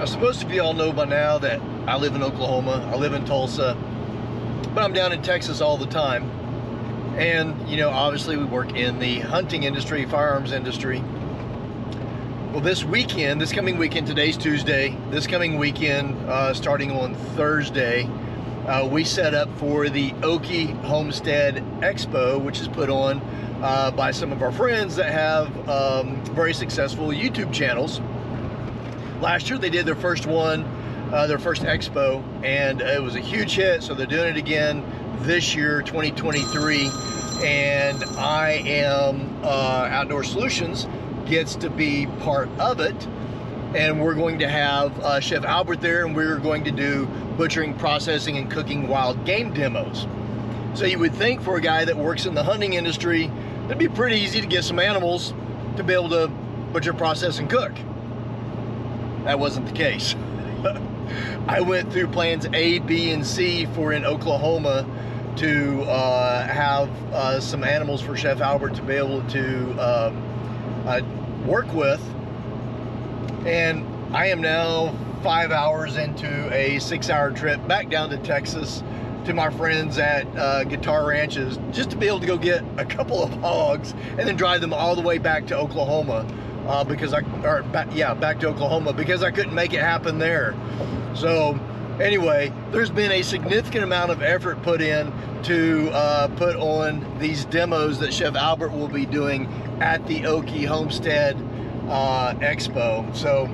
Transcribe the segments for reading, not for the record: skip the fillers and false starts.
Now, most of you all know by now that I live in Oklahoma, I live in Tulsa, but I'm down in Texas all the time. And, you know, obviously we work in the hunting industry, firearms industry. Well, this coming weekend, today's Tuesday, this coming weekend, starting on Thursday, we set up for the Okie Homestead Expo, which is put on by some of our friends that have very successful YouTube channels. Last year they did their first one, their first expo, and it was a huge hit, so they're doing it again this year, 2023, and I am Outdoor Solutions gets to be part of it, and we're going to have Chef Albert there, and we're going to do butchering, processing, and cooking wild game demos. So you would think for a guy that works in the hunting industry, it'd be pretty easy to get some animals to be able to butcher, process, and cook. That wasn't the case. I went through plans A, B, and C for in Oklahoma to have some animals for Chef Albert to be able to work with. And I am now 5 hours into a 6-hour trip back down to Texas to my friends at Guitar Ranches just to be able to go get a couple of hogs and then drive them all the way back to Oklahoma back to Oklahoma because I couldn't make it happen there. So anyway, there's been a significant amount of effort put in to put on these demos that Chef Albert will be doing at the Okie Homestead Expo. So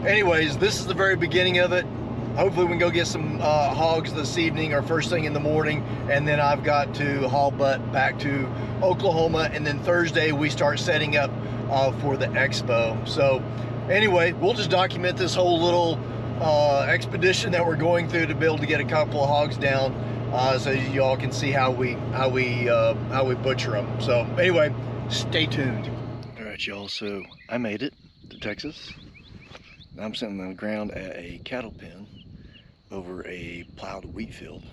anyways, this is the very beginning of it. Hopefully we can go get some hogs this evening or first thing in the morning, and then I've got to haul butt back to Oklahoma, and then Thursday we start setting up for the expo. So anyway, we'll just document this whole little expedition that we're going through to be able to get a couple of hogs down, so you all can see how we butcher them. So anyway, stay tuned. All right, y'all. So I made it to Texas. I'm sitting on the ground at a cattle pen over a plowed wheat field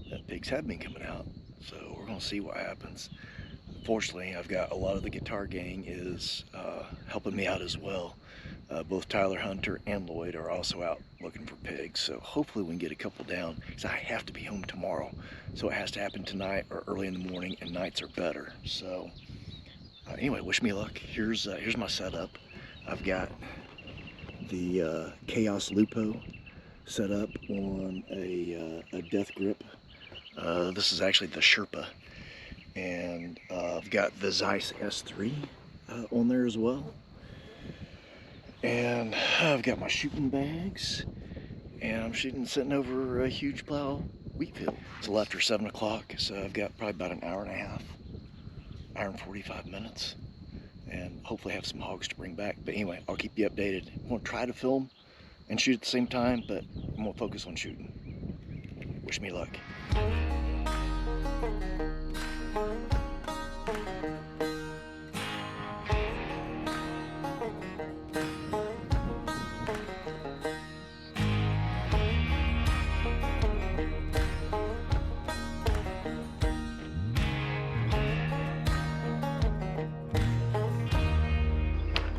that pigs have been coming out. So we're gonna see what happens. Fortunately, I've got a lot of the guitar gang is helping me out as well. Both Tyler Hunter and Lloyd are also out looking for pigs. So hopefully we can get a couple down, because I have to be home tomorrow. So it has to happen tonight or early in the morning, and nights are better. So anyway, wish me luck. Here's my setup. I've got the Chaos Lupo set up on a death grip. This is actually the Sherpa. And I've got the Zeiss S3 on there as well. And I've got my shooting bags, and I'm sitting over a huge plow wheat field. It's a little after 7 o'clock, so I've got probably about an hour and a half, hour and 45 minutes, and hopefully have some hogs to bring back. But anyway, I'll keep you updated. I'm gonna try to film and shoot at the same time, but I'm gonna focus on shooting. Wish me luck.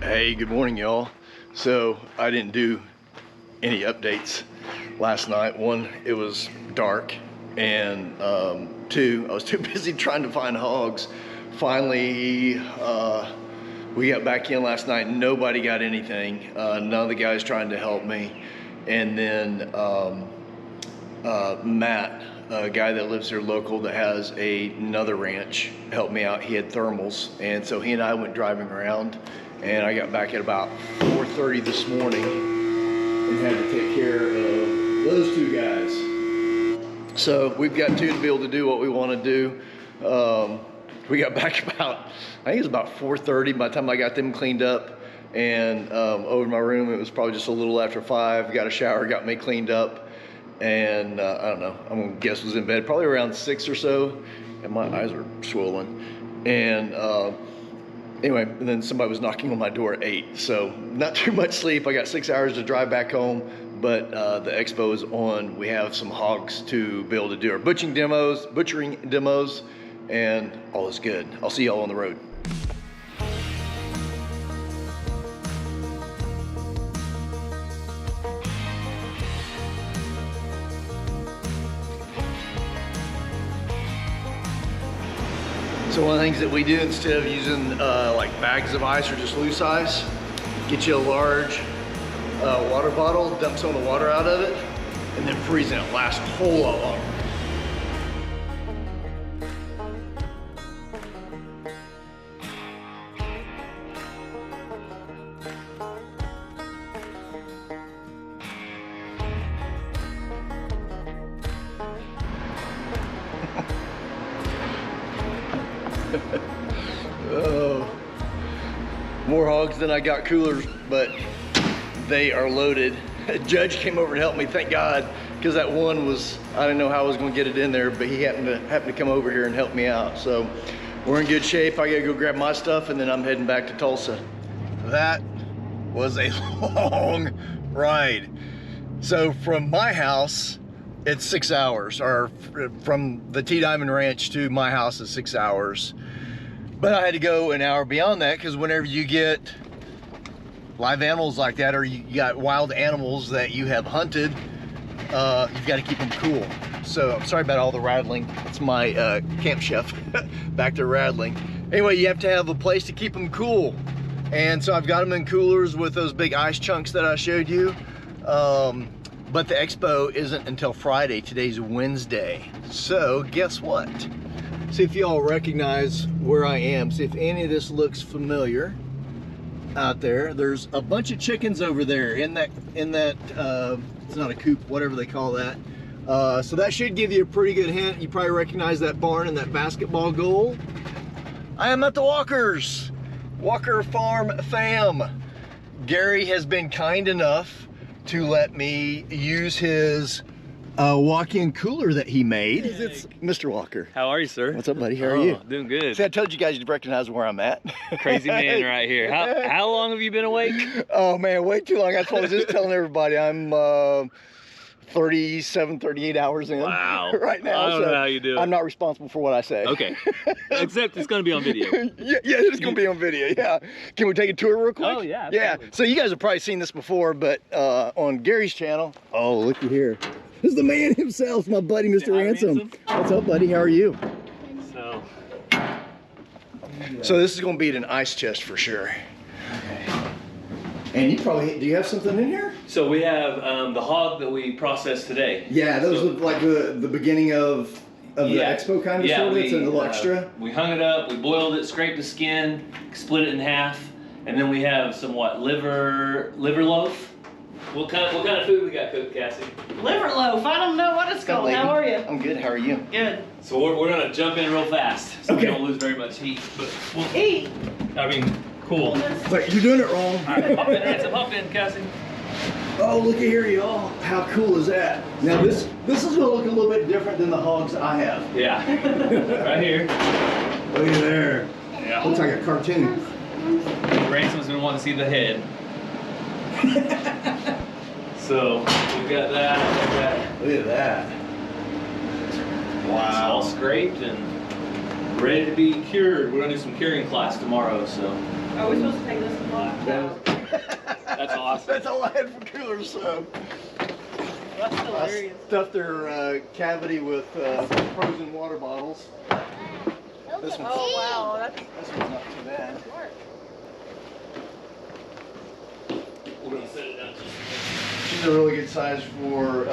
Hey, good morning, y'all. So I didn't do any updates last night. One, it was dark, and two, I was too busy trying to find hogs. Finally, we got back in last night. Nobody got anything. None of the guys trying to help me. And then Matt, a guy that lives here local that has another ranch, helped me out. He had thermals, and so he and I went driving around, and I got back at about 4:30 this morning and had to take care of those two guys. So we've got two to be able to do what we want to do. We got back about, I think it was about 4:30 by the time I got them cleaned up, and over to my room it was probably just a little after 5. Got a shower, got me cleaned up, and I don't know, I'm gonna guess was in bed probably around 6 or so, and my eyes are swollen. And anyway, and then somebody was knocking on my door at 8, so not too much sleep. I got 6 hours to drive back home, but the expo is on. We have some hogs to be able to do our butchering demos, and all is good. I'll see y'all on the road. So one of the things that we do, instead of using like bags of ice or just loose ice, get you a large water bottle, dump some of the water out of it, and then freeze it. It lasts a whole lot longer. Oh, more hogs than I got coolers, but they are loaded. A judge came over and helped me, thank God, because that one was, I didn't know how I was going to get it in there, but he happened to come over here and help me out. So we're in good shape. I gotta go grab my stuff, and then I'm heading back to Tulsa. That was a long ride. So from my house, it's 6 hours, or from the T Diamond Ranch to my house is 6 hours. But I had to go an hour beyond that, because whenever you get live animals like that, or you got wild animals that you have hunted, you've got to keep them cool. So I'm sorry about all the rattling. It's my camp chef back there rattling. Anyway, you have to have a place to keep them cool. And so I've got them in coolers with those big ice chunks that I showed you. But the expo isn't until Friday. Today's Wednesday. So guess what? See if y'all recognize where I am. See if any of this looks familiar out there. There's a bunch of chickens over there in that it's not a coop, whatever they call that. So that should give you a pretty good hint. You probably recognize that barn and that basketball goal. I am at the Walkers, Walker Farm fam. Gary has been kind enough to let me use his walk-in cooler that he made. It's Mr. Walker. How are you, sir? What's up, buddy? How are you? Doing good. See, I told you guys you'd recognize where I'm at. Crazy man right here. How long have you been awake? Oh man, way too long. That's what I was just telling everybody. I'm 37, 38 hours in. Wow. Right now. I don't know how you do it. I'm not responsible for what I say. Okay. Except it's going to be on video. Yeah, it's going to be on video, yeah. Can we take a tour real quick? Oh, yeah. Yeah. Absolutely. So you guys have probably seen this before, but on Gary's channel, oh, looky here. This is the man himself, my buddy, Mr. Ransom. What's up, buddy? How are you? So this is going to be an ice chest for sure. Okay. And you probably, do you have something in here? So we have the hog that we processed today. Yeah, those look like the beginning of the expo kind of sort of. It's a little extra. We hung it up, we boiled it, scraped the skin, split it in half, and then we have some liver loaf. What kind of food we got cooked, Cassie? Liver loaf. I don't know what it's called. Lady. How are you? I'm good. How are you? Good. So we're gonna jump in real fast, so okay. we don't lose very much heat. But Eat. I mean, cool. But you're doing it wrong. All right, hop in, Cassie. Oh, look at here, y'all. How cool is that? Now this is gonna look a little bit different than the hogs I have. Yeah. Right here. Look at there. Yeah. Looks like a cartoon. Ransom's gonna want to see the head. So we've got that. Look at that. Wow. It's all scraped and ready to be cured. We're gonna do some curing class tomorrow, so. Are we supposed to take this apart? That's awesome. That's all I had for coolers, so. That's hilarious. I stuffed their cavity with frozen water bottles. This one's, wow, this one's not too bad. We're gonna set it down. She's a really good size for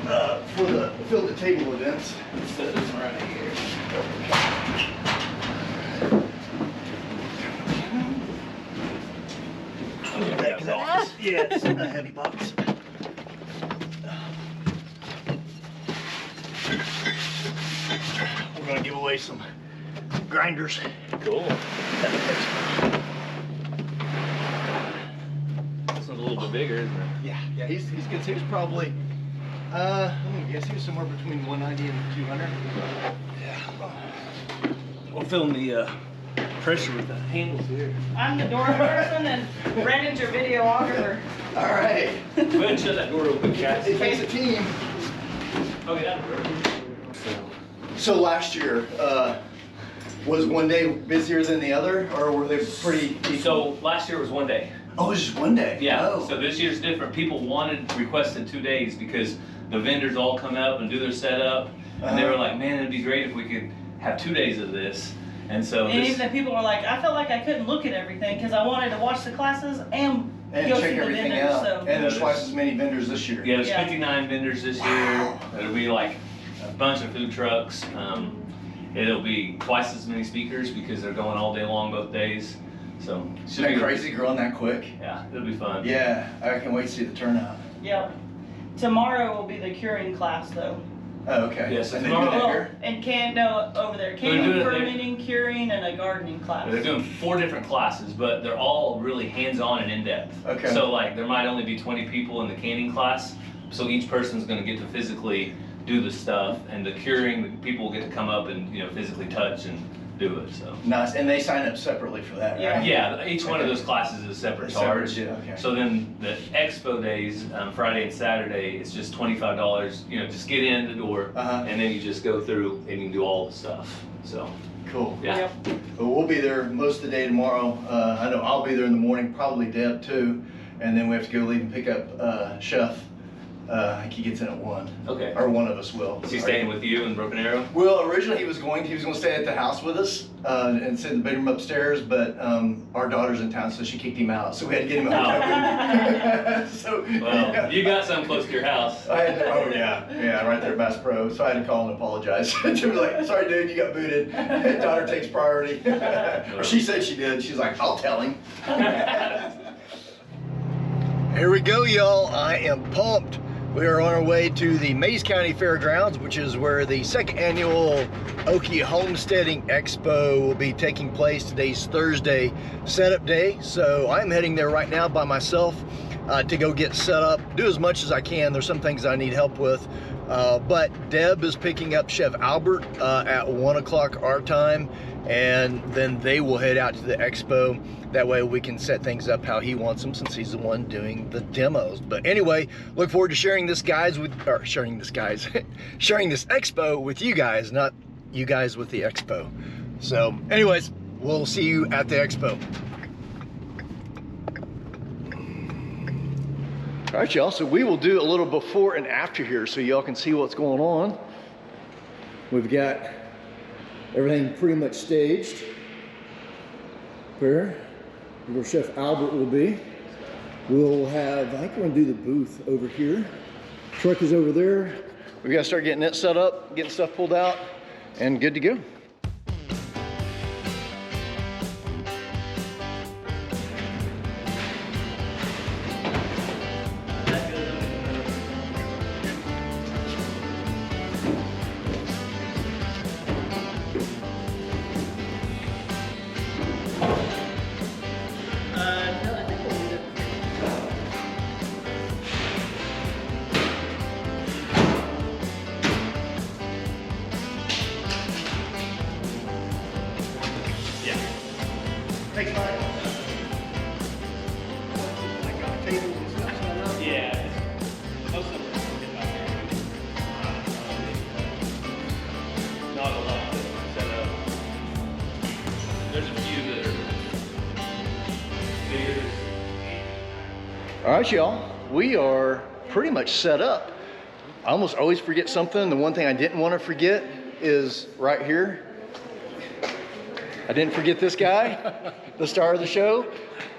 the field at table events. Set this right here. Yeah, it's a heavy box. We're gonna give away some grinders. Cool. This one's a little bit bigger, isn't it? Yeah, he's good. He was probably, I'm gonna guess he was somewhere between 190 and 200. Yeah. We'll film the pressure with the handles here. I'm the door person and Brandon's your videographer. All right. Go ahead and shut that door real quick, Cass. It takes a team. Okay, that'll work. So last year, was one day busier than the other, or were they pretty equal? So last year was one day. Oh, it was just one day? Yeah, Oh. so this year's different. People requested 2 days because the vendors all come up and do their setup. And they were like, man, it'd be great if we could have 2 days of this. And so And this, even the people were like, I felt like I couldn't look at everything because I wanted to watch the classes and go check see the everything vendors. out. So. And there's twice as many vendors this year. yeah, there's Yeah. 59 vendors this year. It'll be like a bunch of food trucks. It'll be twice as many speakers because they're going all day long both days. So Isn't that crazy growing that quick? Yeah, it'll be fun. Yeah, I can't wait to see the turnout. Yep. Tomorrow will be the curing class though. Oh, okay. Yes, and they tomorrow- do that Well, here? and over there. They're Canning, doing it there. fermenting, curing, and a gardening class. They're doing 4 different classes, but they're all really hands-on and in-depth. Okay. So like there might only be 20 people in the canning class, so each person's going to get to physically do the stuff, and the curing, the people will get to come up and physically touch and do it. So Nice. And they sign up separately for that, Yeah. right? yeah, each one of those classes is a separate Separate, charge. yeah, okay. So then the expo days, Friday and Saturday, it's just $25. Just get in the door, Uh-huh. and then you just go through and you can do all the stuff. So Cool. yeah. Yep. Well, we'll be there most of the day tomorrow. I know I'll be there in the morning, probably Deb too. And then we have to go leave and pick up Chef. I think he gets in at 1. Okay. Or one of us will. Is he staying with you in Broken Arrow? Well, originally he was going to stay at the house with us and sit in the bedroom upstairs, but our daughter's in town, so she kicked him out. So we had to get him a hotel room. So, Well, yeah. you got something close to your house. I had to, oh yeah, right there at Bass Pro. So I had to call and apologize. She was like, sorry dude, you got booted. Daughter takes priority. Or she said she did. She's like, I'll tell him. Here we go, y'all. I am pumped. We are on our way to the Mays County Fairgrounds, which is where the 2nd annual Okie Homesteading Expo will be taking place. Today's Thursday setup day, so I'm heading there right now by myself to go get set up, do as much as I can. There's some things I need help with, but Deb is picking up Chef Albert at 1 o'clock our time, and then they will head out to the expo. That way we can set things up how he wants them, since he's the one doing the demos. But anyway, look forward to sharing this sharing this expo with you guys, not you guys with the expo. So anyways, we'll see you at the expo. All right, y'all, so we will do a little before and after here so y'all can see what's going on. We've got everything pretty much staged. Where Chef Albert will be. We'll have, I think we're gonna do the booth over here. Truck is over there. We gotta start getting it set up, getting stuff pulled out, and good to go. Takes time. Like tables and stuff set up. Yeah. Most of them are not a lot set up. There's a few that are bigger. All right, y'all, we are pretty much set up. I almost always forget something. The one thing I didn't want to forget is right here. I didn't forget this guy, the star of the show,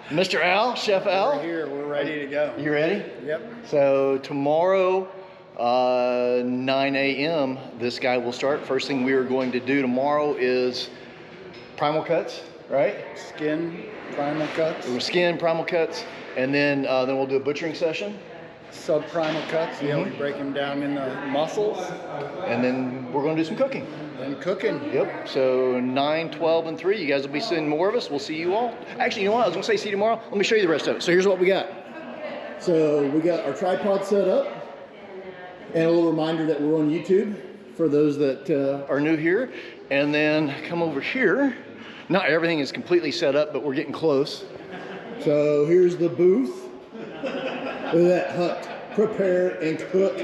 Mr. Al, Chef Al. We're here, we're ready to go. You ready? Yep. So tomorrow, 9 a.m., this guy will start. First thing we are going to do tomorrow is primal cuts, right? Skin, primal cuts, Skin, primal cuts, and then we'll do a butchering session. subprimal cuts. Yeah, we break them down in the muscles. And then we're going to do some cooking. And cooking. Yep. So 9, 12, and 3. You guys will be seeing more of us. We'll see you all. Actually, you know what? I was going to say see you tomorrow. Let me show you the rest of it. So here's what we got. So we got our tripod set up. And a little reminder that we're on YouTube for those that are new here. And then come over here. Not everything is completely set up, but we're getting close. So here's the booth. Look at that hut. Prepare and cook.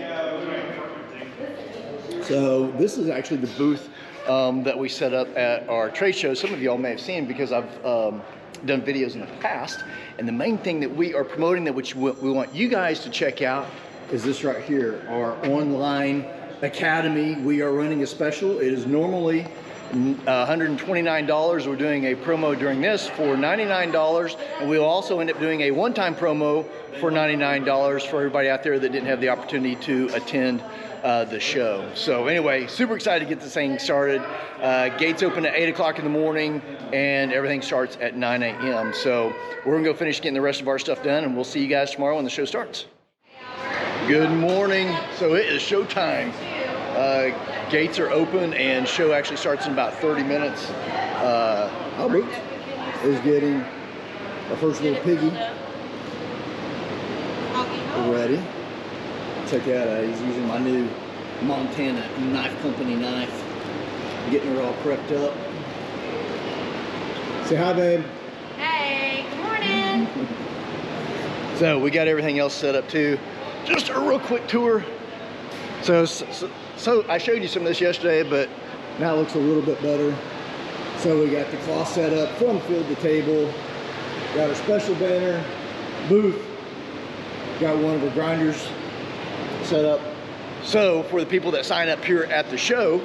So this is actually the booth that we set up at our trade show. Some of y'all may have seen because I've done videos in the past. And the main thing that we are promoting that which we want you guys to check out is this right here, our online academy. We are running a special. It is normally $129. We're doing a promo during this for $99, and we'll also end up doing a one-time promo for $99 for everybody out there that didn't have the opportunity to attend the show. So anyway, super excited to get this thing started. Gates open at 8 o'clock in the morning, and everything starts at 9 a.m. So we're gonna go finish getting the rest of our stuff done, and we'll see you guys tomorrow when the show starts. Good morning. So it is showtime. Gates are open, and show actually starts in about 30 minutes. Albert is getting our first little piggy ready. Check that out. He's using my new Montana Knife Company knife. Getting her all prepped up. Say hi, babe. Hey, good morning. So we got everything else set up too. Just a real quick tour. So I showed you some of this yesterday, but now it looks a little bit better. So we got the cloth set up from field to table. Got our special banner booth. Got one of our grinders set up. So for the people that sign up here at the show,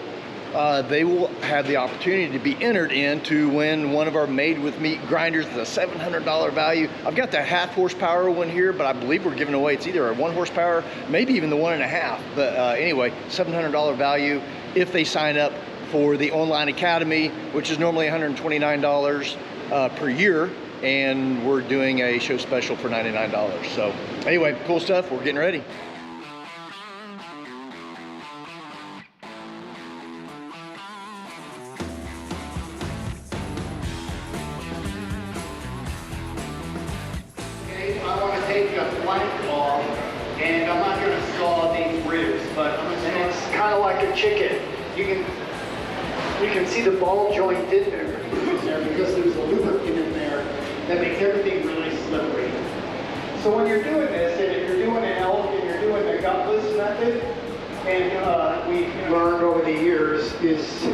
they will have the opportunity to be entered in to win one of our made with meat grinders with a $700 value. I've got the 1/2 horsepower one here, but I believe we're giving away, it's either a 1 horsepower, maybe even the 1.5. But anyway, $700 value if they sign up for the online academy, which is normally $129 per year. And we're doing a show special for $99. So anyway, cool stuff. We're getting ready. I want to take the flank off, and I'm not going to saw these ribs, but and it's kind of like a chicken. You can see the ball joint in there because there's a lubricant in there that makes everything really slippery. So when you're doing this, and if you're doing an elk and you're doing the gutless method, and we learned over the years is,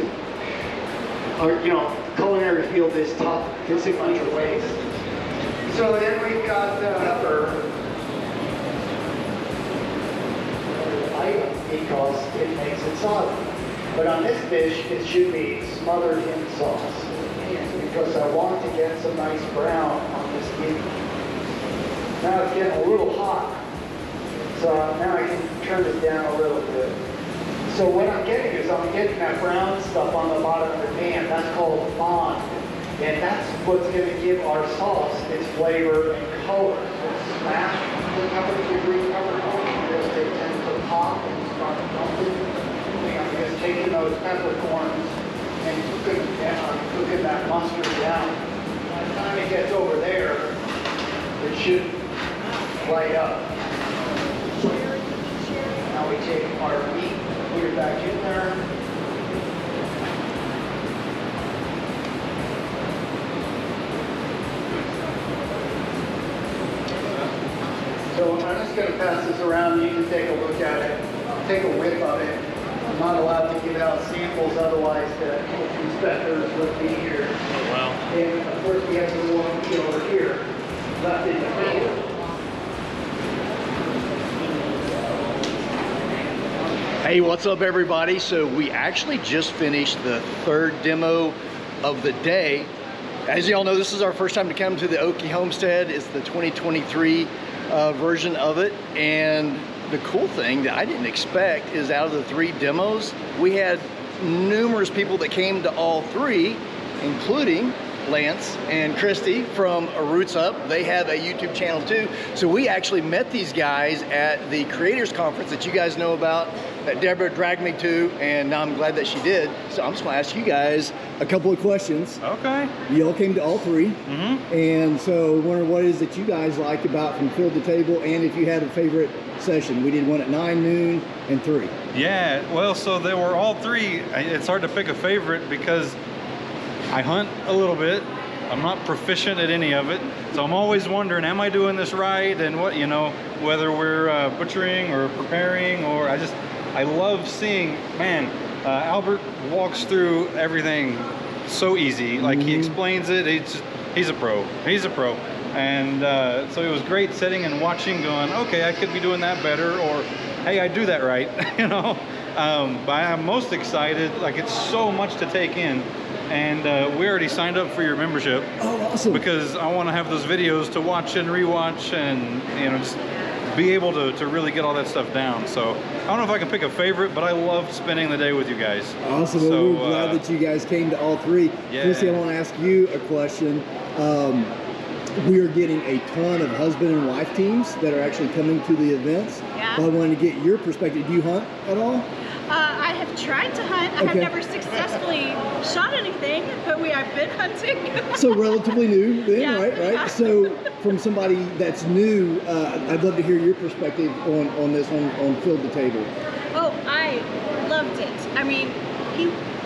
our culinary field is tough. It's a bunch of ways. So then we've got pepper item because it makes it solid. But on this dish, it should be smothered in sauce because I want to get some nice brown on this meat. Now it's getting a little hot, so now I can turn it down a little bit. So what I'm getting is I'm getting that brown stuff on the bottom of the pan. That's called fond. And that's what's going to give our sauce its flavor and color. Smash the green peppercorns, because they tend to pop and start dumping. I'm just taking those peppercorns and cooking that mustard down. By the time it gets over there, it should light up. Now we take our meat, put it back in there. So I'm just going to pass this around. You can take a look at it, take a whiff of it. I'm not allowed to give out samples, otherwise the inspectors would be here. Oh, wow. And of course we have the one over here, left in the field. Hey, what's up everybody? So we actually just finished the 3rd demo of the day. As y'all know, this is our first time to come to the Okie Homestead. It's the 2023 version of it, and the cool thing that I didn't expect is out of the 3 demos, we had numerous people that came to all 3, including Lance and Christy from Roots Up. They have a YouTube channel too. So we actually met these guys at the Creators Conference that you guys know about, that Deborah dragged me to, and now I'm glad that she did. So I'm just gonna ask you guys a couple of questions. Okay. You all came to all 3. And so I wonder what it is that you guys liked about from field to table, and if you had a favorite session. We did one at 9, noon, and 3. Yeah, well, so they were all 3. It's hard to pick a favorite because I hunt a little bit. I'm not proficient at any of it. So I'm always wondering, am I doing this right? And what, whether we're butchering or preparing, or I love seeing, man, Albert walks through everything so easy. Like he explains it, he's a pro. He's a pro. And so it was great sitting and watching, going, okay, I could be doing that better, or hey, I do that right, you know. But I'm most excited, like it's so much to take in. And we already signed up for your membership. Oh, awesome. Because I want to have those videos to watch and rewatch, and you know, just be able to really get all that stuff down. So I don't know if I can pick a favorite, but I loved spending the day with you guys. Awesome. So, we're glad that you guys came to all three. Yeah. Chrissy, I want to ask you a question. We are getting a ton of husband and wife teams that are actually coming to the events. Yeah. I wanted to get your perspective. Do you hunt at all? I have tried to hunt. I have never successfully shot anything, but I've been hunting. So relatively new then, Yeah. right? Yeah. So from somebody that's new, I'd love to hear your perspective on this on Field to Table. Oh, I loved it. I mean,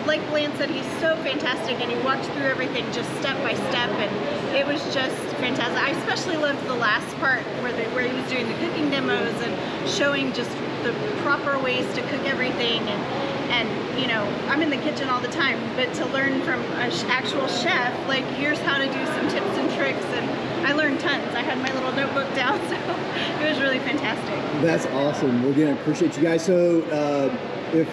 like Lance said, he's so fantastic, and he walked through everything just step by step, and it was just fantastic. I especially loved the last part where he was doing the cooking demos and showing just the proper ways to cook everything. And you know, I'm in the kitchen all the time, but to learn from an actual chef, like here's how to do some tips and tricks, and I learned tons. I had my little notebook down, so it was really fantastic. That's awesome. Well, again, I appreciate you guys. So if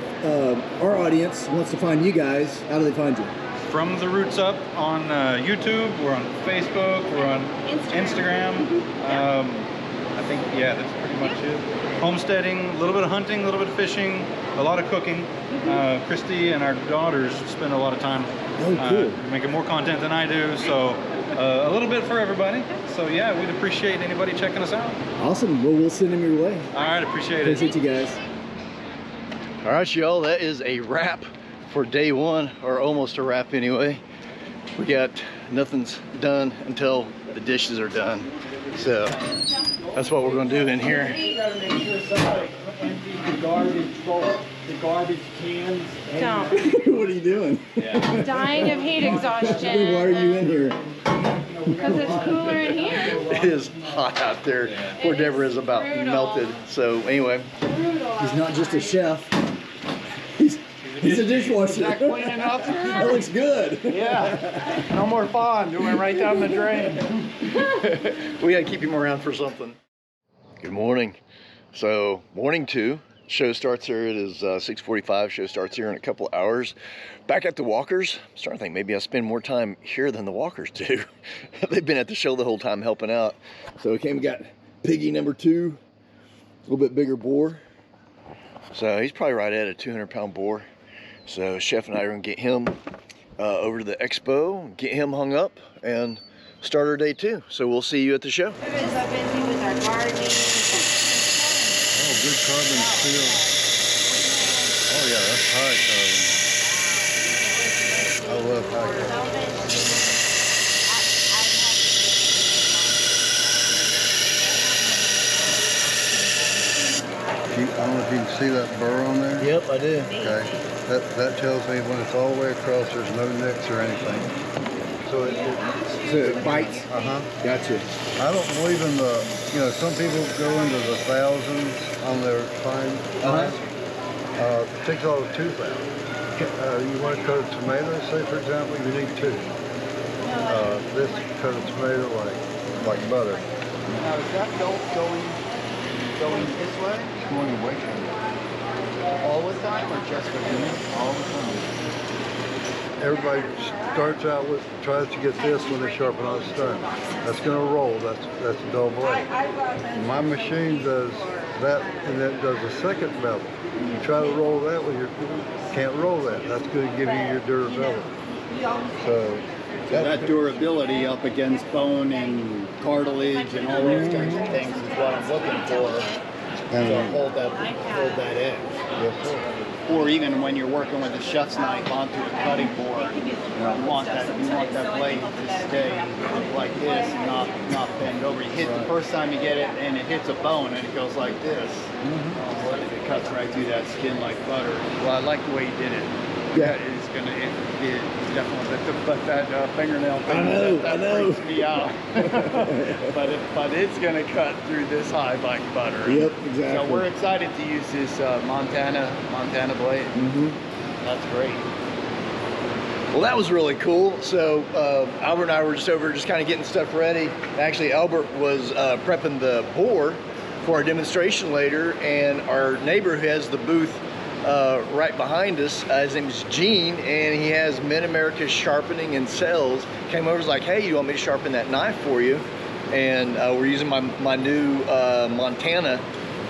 our audience wants to find you guys, how do they find you? From the Roots Up on YouTube, we're on Facebook, we're on Instagram. I think, yeah, that's pretty much it. Homesteading, a little bit of hunting, a little bit of fishing, a lot of cooking. Christy and our daughters spend a lot of time making more content than I do, so a little bit for everybody. So yeah, we'd appreciate anybody checking us out. Awesome. Well, we'll send them your way. All right, appreciate it. Appreciate you guys. All right, y'all, that is a wrap for day one, or almost a wrap anyway. We got nothing's done until the dishes are done. So that's what we're gonna do in here. You gotta make sure somebody empties the garbage bowl, the garbage cans. Don't. What are you doing? Dying of heat exhaustion. Why are you in here? Because it's cooler in here. It is hot out there. Poor Deborah is about melted. So anyway, he's not just a chef. He's a dishwasher. Is that clean enough? That looks good. Yeah. No more fun. It went right down the drain. We gotta keep him around for something. Good morning. So morning 2. Show starts here. It is 6:45. Show starts here in a couple hours. Back at the Walkers. I'm starting to think maybe I spend more time here than the Walkers do. They've been at the show the whole time helping out. So we got Piggy number 2, a little bit bigger boar. So he's probably right at a 200-pound boar. So Chef and I are gonna get him over to the expo, get him hung up, and start our day 2. So we'll see you at the show. We've been so busy with our gardening. Oh, good carbon steel. Oh yeah, that's high carbon. I love high carbon. I don't know if you can see that burr on there. Yep, I do. Okay, that tells me when it's all the way across, there's no nicks or anything. So it bites. Gotcha. I don't believe in the, you know, some people go into the thousands on their fine. It takes all of 2,000. You want to cut a tomato, say for example, you need 2. This cut a tomato like butter. Now is that belt going this way? It's going away from you. All the time or just for you? All the time. Everybody starts out with, tries to get this when they sharpen on a stone. That's going to roll. That's a dull blade. My machine does that, and then it does a second bevel. You try to roll that with your, can't roll that. That's going to give you your durability. So that durability up against bone and cartilage and all those kinds of things is what I'm looking for to hold that edge. yes, sir. Or even when you're working with a chef's knife onto a cutting board, you want that blade to stay like this and not bend over. You hit the first time you get it and it hits a bone and it goes like this. It cuts right through that skin like butter. Well, I like the way you did it. Yeah. It definitely, but that fingernail thing, I know. freaks me out. but it's gonna cut through this hide like butter. Yep, exactly. So we're excited to use this Montana blade. That's great. Well, that was really cool. So Albert and I were just over just kind of getting stuff ready. Actually, Albert was prepping the boar for our demonstration later, and our neighbor who has the booth right behind us, his name is Gene, and he has Mid-America Sharpening and Sells, came over and was like, hey, you want me to sharpen that knife for you? And we're using my new Montana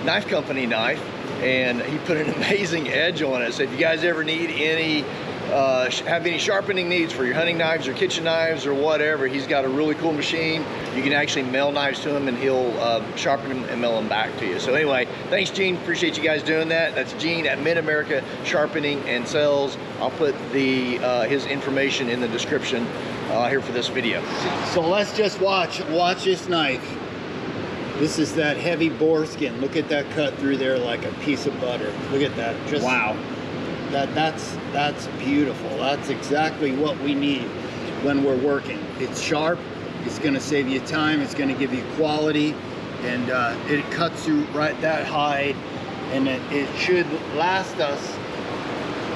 Knife Company knife, and he put an amazing edge on it. So if you guys ever need any have any sharpening needs for your hunting knives or kitchen knives or whatever, he's got a really cool machine. You can actually mail knives to him and he'll sharpen them and mail them back to you. So anyway, thanks Gene, appreciate you guys doing that. That's Gene at Mid-America Sharpening and Sells. I'll put the his information in the description here for this video. So let's just watch this knife. This is that heavy boar skin. Look at that cut through there like a piece of butter. Look at that. Just wow. That's beautiful. That's exactly what we need when we're working. It's sharp, it's gonna save you time, it's gonna give you quality, and it cuts through right that hide, and it should last us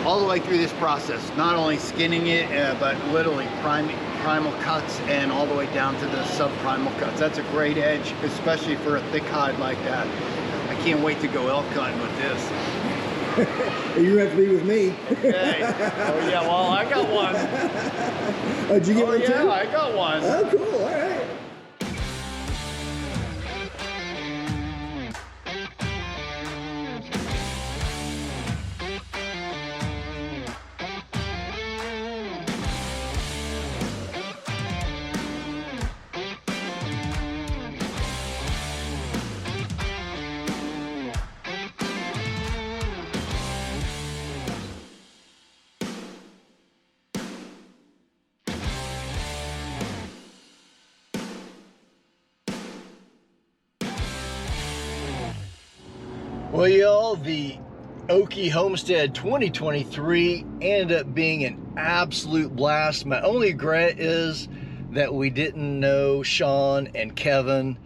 all the way through this process. Not only skinning it, but literally primal cuts and all the way down to the subprimal cuts. That's a great edge, especially for a thick hide like that. I can't wait to go elk hunting with this. You have to be with me. Okay. Oh yeah, well I got one. Oh, did you get one too? Yeah, I got one. Oh cool, all right. Well, y'all, the Okie Homestead 2023 ended up being an absolute blast. My only regret is that we didn't know Sean and Kevin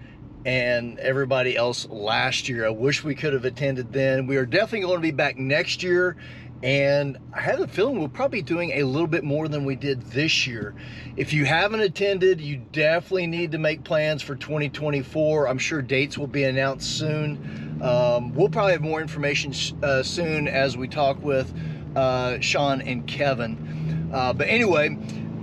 and everybody else last year. I wish we could have attended then. We are definitely going to be back next year, and I have a feeling we'll probably be doing a little bit more than we did this year. If you haven't attended, you definitely need to make plans for 2024. I'm sure dates will be announced soon. We'll probably have more information soon as we talk with Sean and Kevin. But anyway,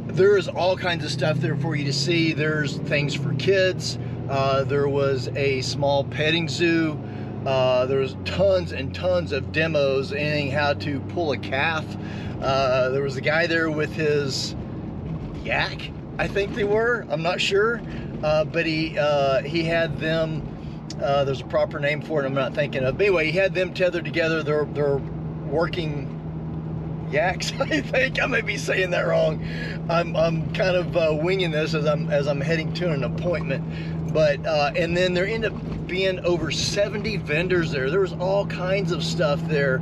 there's all kinds of stuff there for you to see. There's things for kids. There was a small petting zoo. There's tons and tons of demos, anything how to pull a calf. There was a guy there with his yak, I think they were, I'm not sure, but he had them, there's a proper name for it I'm not thinking of, but anyway, he had them tethered together. They're working yaks, I think. I may be saying that wrong. I'm kind of winging this as I'm heading to an appointment. But and then there ended up being over 70 vendors there. There was all kinds of stuff there.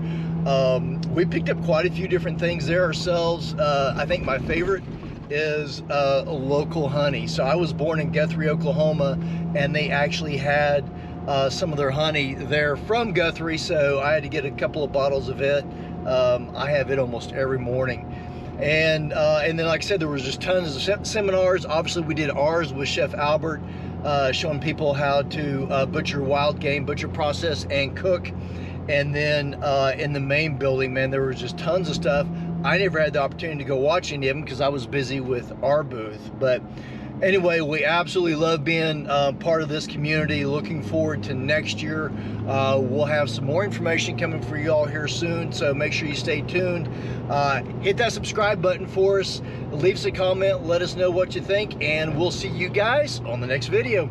We picked up quite a few different things there ourselves. I think my favorite is local honey. So I was born in Guthrie, Oklahoma, and they actually had some of their honey there from Guthrie, so I had to get a couple of bottles of it. I have it almost every morning. And then, like I said, there was just tons of seminars. Obviously, we did ours with Chef Albert, showing people how to butcher wild game, butcher process, and cook. And then in the main building, man, there was just tons of stuff. I never had the opportunity to go watch any of them because I was busy with our booth. But anyway, we absolutely love being part of this community. Looking forward to next year. We'll have some more information coming for you all here soon, so make sure you stay tuned. Hit that subscribe button for us. Leave us a comment. Let us know what you think, and we'll see you guys on the next video.